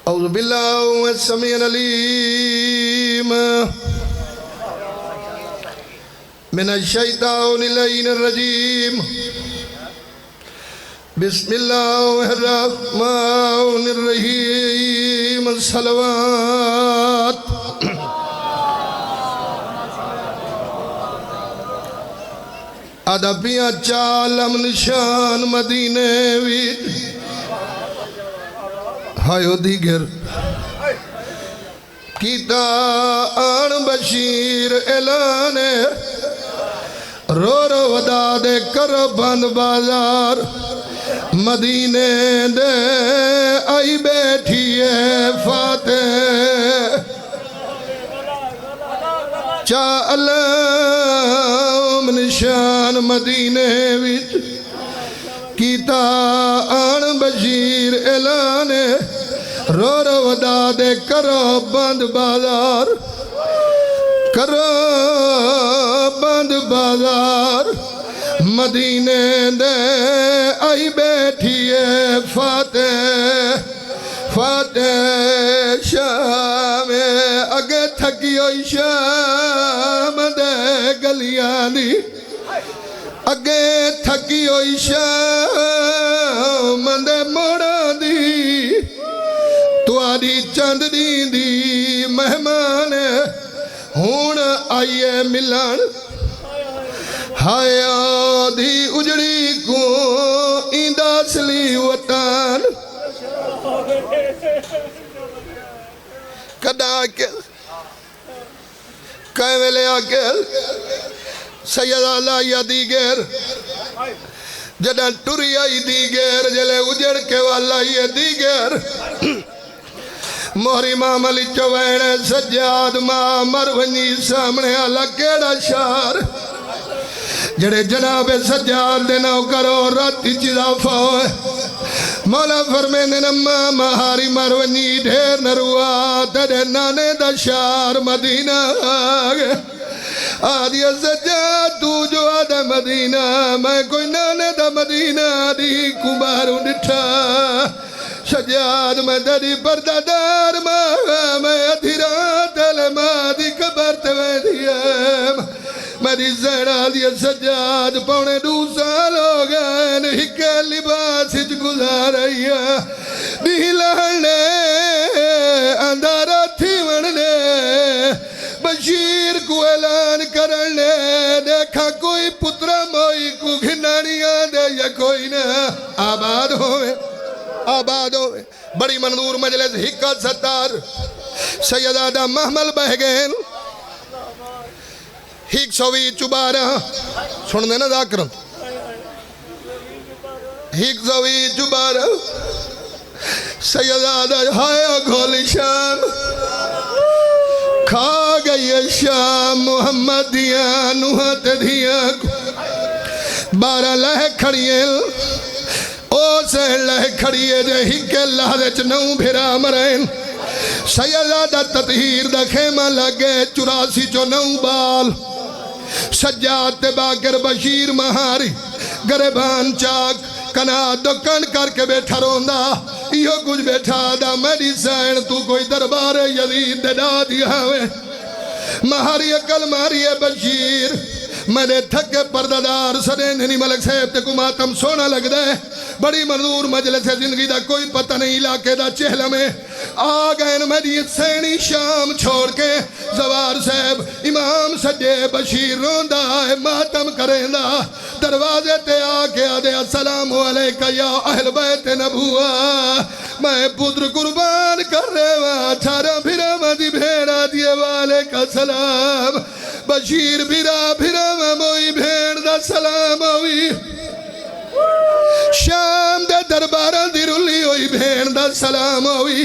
اعوذ باللہ السمیع العلیم من الشیطان اللعین الرجیم بسم اللہ الرحمن الرحیم الصلوات ادبیاں چالم نشان مدینے وید ہائیو دیگر کیتا آن بشیر اعلان رو رو ودا دے کر بند بازار مدینے دے آئی بیٹھی ہے فاتح چالم نشان مدینے وچ کیتا آن بشیر اعلان رو رو ودا دے کرو بند بازار کرو بند بازار مدینے دے آئی بیٹھی ہے فاتح فاتح شام اگے تھکی ہوئی شام دے گلیاں دی اگے تھکی ہوئی شام دے موڑا دی تواری چند دی مہمان ہون آئیے ملان ہائے آدھی اجڑی کو ایندہ اصلی وطن کدا آکل کائے ویلے آکل سید اللہ یا دیگر جدہ ٹوری آئی دیگر جلے اجڑ کے والا یہ دیگر موہری ماں علی چوین سجاد ماں مرونی سامنے اللہ کیڑا شار جڑے جناب سجاد دینا کرو راتی چیزا فوئے مولا فرمینے نمہ مہاری مرونی ڈھیر نروا تڑے نانے دا شار مدینہ آگے آدھی سجاد تو جو آدھا مدینہ میں کوئی نانے دا مدینہ دی کماروں ڈٹھا سجاد میں دری پردادار میں ادھیرات علماء دی کبرت میں دیم میری زیڑا دیا سجاد پونے 2 سال ہو گئے نہیں کہ لباس اچ گزار رہیا نہیں لہنے اندارہ تھی وننے بشیر کو اعلان کرنے دیکھا کوئی پترہ موئی کو گھنانیاں دے یا کوئی نہ آباد ہوئے آباد ہوئے بڑی منظور مجلس حکت ستار سیدادہ محمل بہگین ہیک سوی چبارہ سن دینا ذاکرم ہیک سوی چبارہ سیدادہ ہایا گھولی شام کھا گئی شام محمد دیا نوحت دیا 12 لہ کھڑیے او سہن لہ کھڑیے جے ہی کے لحظے چنوں بھیرا مرین سیدادہ تطہیر دا خیمہ لگے 84 چنوں بال سجاد تے باکر بشیر مہاری گریبان چاک کنا دکن کر کے بیٹھا روندہ یہ کچھ بیٹھا دا میری سین تو کوئی دربار یزید دے دا دیا ہوئے مہاری اکل مہاری بشیر میں نے تھکے پردادار سدین ہنی ملک صاحب تے کو ماتم سونا لگ دے بڑی منظور مجلس زندگی دا کوئی پتہ نہیں علاقے دا چہلہ میں آگئے میری سینی شام چھوڑ کے زوار صاحب امام سجے بشیر روندہ ہے ماتم کریں دا دروازے تے آکے آدھے السلام علیکہ یا اہل بیت نبوہ میں پتر قربان کر رہے وہاں چھارا بھیرا مدی بھیڑا دیے والے کا سلام بشیر بھیرا بھیرا موئی بھیڑ دا سلام ہوئی شام دے دربارہ دی رلی ہوئی بھیڑ دا سلام ہوئی